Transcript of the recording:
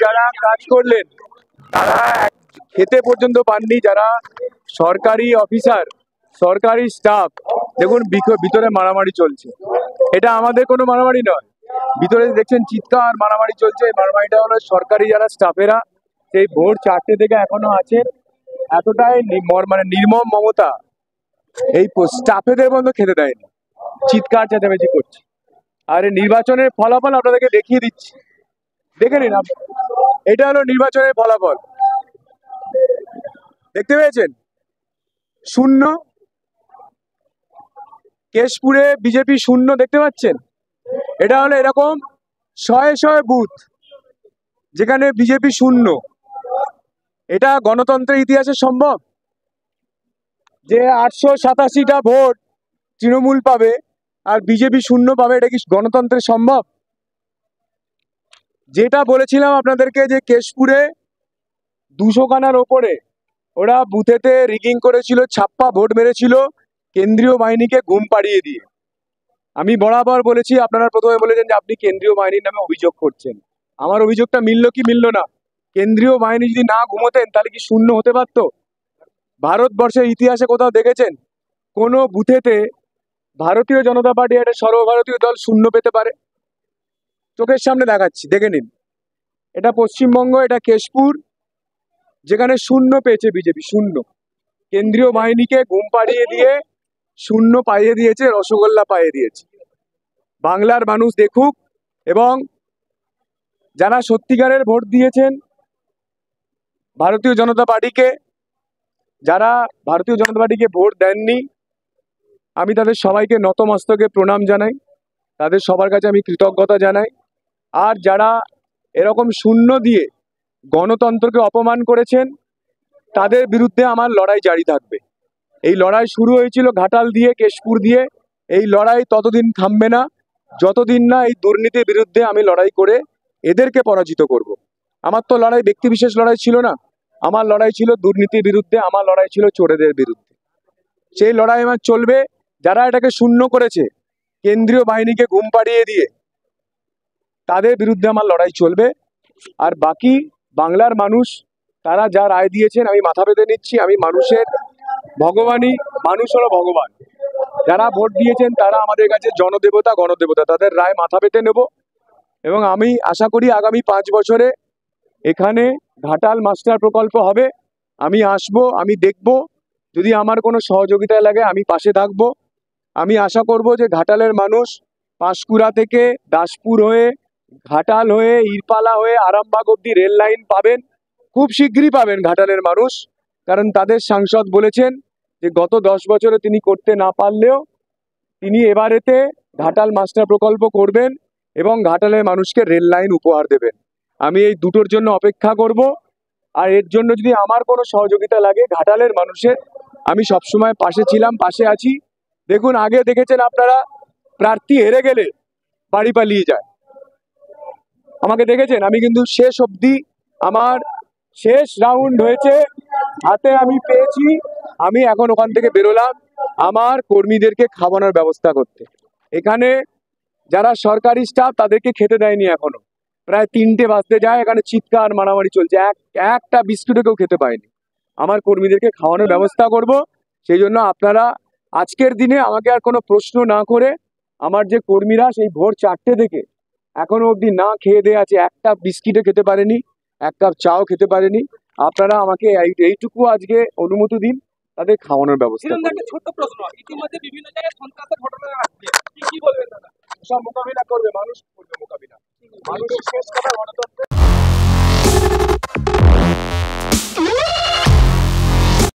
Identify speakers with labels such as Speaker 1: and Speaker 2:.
Speaker 1: যারা কাজ করলেন তারা খেতে পর্যন্ত পাননি, যারা সরকারি অফিসার, সরকারি স্টাফ, দেখুন ভিতরে মারামারি চলছে। এটা আমাদের কোনো মারামারি নয়, ভিতরে দেখছেন চিৎকার মারামারি চলছে। এই মারামারিটা হলো সরকারি যারা স্টাফেরা সেই ভোর 4টে থেকে এখনো আছে। এতটাই মানে নির্মম মমতা, এই স্টাফেদের বন্ধ খেতে দেয়নি, চিৎকার চেঁচামেচি করছে। আর এই নির্বাচনের ফলাফল আপনাদেরকে দেখিয়ে দিচ্ছি, দেখে নিন। এটা হলো নির্বাচনের ফলাফল, দেখতে পেয়েছেন? শূন্য। কেশপুরে বিজেপি শূন্য, দেখতে পাচ্ছেন? এটা হলো এরকম শয়ে শয়ে বুথ যেখানে বিজেপি শূন্য। এটা গণতন্ত্রের ইতিহাসে সম্ভব যে 887টা ভোট তৃণমূল পাবে আর বিজেপি শূন্য পাবে? এটা কি গণতন্ত্রের সম্ভব? যেটা বলেছিলাম আপনাদেরকে যে কেশপুরে 200 খানার ওপরে ওরা বুথেতে রিগিং করেছিল, ছাপ্পা ভোট মেরেছিল কেন্দ্রীয় বাহিনীকে ঘুম পাড়িয়ে দিয়ে। আমি বরাবর বলেছি, আপনারা প্রথমে বলেছেন যে আপনি কেন্দ্রীয় বাহিনীর নামে অভিযোগ করছেন। আমার অভিযোগটা মিললো কি মিললো না? কেন্দ্রীয় বাহিনী যদি না ঘুমোতেন তাহলে কি শূন্য হতে পারতো? ভারতবর্ষের ইতিহাসে কোথাও দেখেছেন কোনো বুথেতে ভারতীয় জনতা পার্টি একটা সর্বভারতীয় দল শূন্য পেতে পারে? চোখের সামনে দেখাচ্ছি, দেখে নিন। এটা পশ্চিমবঙ্গ, এটা কেশপুর, যেখানে শূন্য পেয়েছে বিজেপি, শূন্য। কেন্দ্রীয় বাহিনীকে ঘুম পাড়িয়ে দিয়ে শূন্য পাইয়ে দিয়েছে, রসগোল্লা পাইয়ে দিয়েছে। বাংলার মানুষ দেখুক, এবং যারা সত্যিকারের ভোট দিয়েছেন ভারতীয় জনতা পার্টিকে, যারা ভারতীয় জনতা পার্টিকে ভোট দেননি, আমি তাদের সবাইকে নতমস্তকে প্রণাম জানাই, তাদের সবার কাছে আমি কৃতজ্ঞতা জানাই। আর যারা এরকম শূন্য দিয়ে গণতন্ত্রকে অপমান করেছেন তাদের বিরুদ্ধে আমার লড়াই জারি থাকবে। এই লড়াই শুরু হয়েছিল ঘাটাল দিয়ে, কেশপুর দিয়ে। এই লড়াই ততদিন থামবে না যতদিন না এই দুর্নীতির বিরুদ্ধে আমি লড়াই করে এদেরকে পরাজিত করব। আমার তো লড়াই ব্যক্তিবিশেষ লড়াই ছিল না, আমার লড়াই ছিল দুর্নীতির বিরুদ্ধে, আমার লড়াই ছিল চোরেদের বিরুদ্ধে। সেই লড়াই আমার চলবে। যারা এটাকে শূন্য করেছে কেন্দ্রীয় বাহিনীকে ঘুম পাড়িয়ে দিয়ে, তাদের বিরুদ্ধে আমার লড়াই চলবে। আর বাকি বাংলার মানুষ তারা যা রায় দিয়েছেন আমি মাথা পেতে নিচ্ছি। আমি মানুষের ভগবানই, মানুষ হলো ভগবান। যারা ভোট দিয়েছেন তারা আমাদের কাছে জনদেবতা, গণদেবতা, তাদের রায় মাথা পেতে নেব। এবং আমি আশা করি আগামী 5 বছরে এখানে ঘাটাল মাস্টার প্রকল্প হবে। আমি আসব, আমি দেখব, যদি আমার কোনো সহযোগিতা লাগে আমি পাশে থাকব। আমি আশা করব যে ঘাটালের মানুষ পাঁশকুড়া থেকে দাসপুর হয়ে, ঘাটাল হয়ে, ইরপালা হয়ে আরামবাগ অব্দি রেল লাইন পাবেন, খুব শীঘ্রই পাবেন ঘাটালের মানুষ। কারণ তাদের সাংসদ বলেছেন যে গত 10 বছরে তিনি করতে না পারলেও তিনি এবারেতে ঘাটাল মাস্টার প্রকল্প করবেন এবং ঘাটালের মানুষকে রেল লাইন উপহার দেবেন। আমি এই দুটোর জন্য অপেক্ষা করব। আর এর জন্য যদি আমার কোনো সহযোগিতা লাগে ঘাটালের মানুষের, আমি সবসময় পাশে ছিলাম, পাশে আছি। দেখুন, আগে দেখেছেন আপনারা প্রার্থী হেরে গেলে বাড়ি পালিয়ে যায়, আমাকে দেখেছেন। আমি কিন্তু শেষ অবধি, আমার শেষ রাউন্ড হয়েছে, হাতে আমি পেয়েছি, আমি এখন ওখান থেকে বেরোলাম আমার কর্মীদেরকে খাওয়ানোর ব্যবস্থা করতে। এখানে যারা সরকারি স্টাফ তাদেরকে খেতে দেয়নি এখনো, প্রায় 3টে বাজতে যায়, এখানে চিৎকার মারামারি চলছে, একটা বিস্কুটও কেউ খেতে পায়নি। আমার কর্মীদেরকে খাওয়ানোর ব্যবস্থা করব। সেই জন্য আপনারা আজকের দিনে আমাকে আর কোনো প্রশ্ন না করে, আমার যে কর্মীরা সেই ভোর 4টে থেকে এখনো অবধি না খেয়ে দিয়ে আছে, একটা বিস্কিটও খেতে পারেনি, এক কাপ চাও খেতে পারেনি, আপনারা আমাকে এইটুকু আজকে অনুমতি দিন, তাদের খাওয়ানোর ব্যবস্থা করুন।
Speaker 2: একটা ছোট্ট প্রশ্ন, ইতিমধ্যে বিভিন্ন জায়গায় সন্ত্রাসের ঘটনা আসছে, কি বলবেন দাদা?
Speaker 1: সব মোকাবিলা করবে মানুষ, করবে মোকাবিলা। মানুষের শেষ কথা গণতন্ত্র।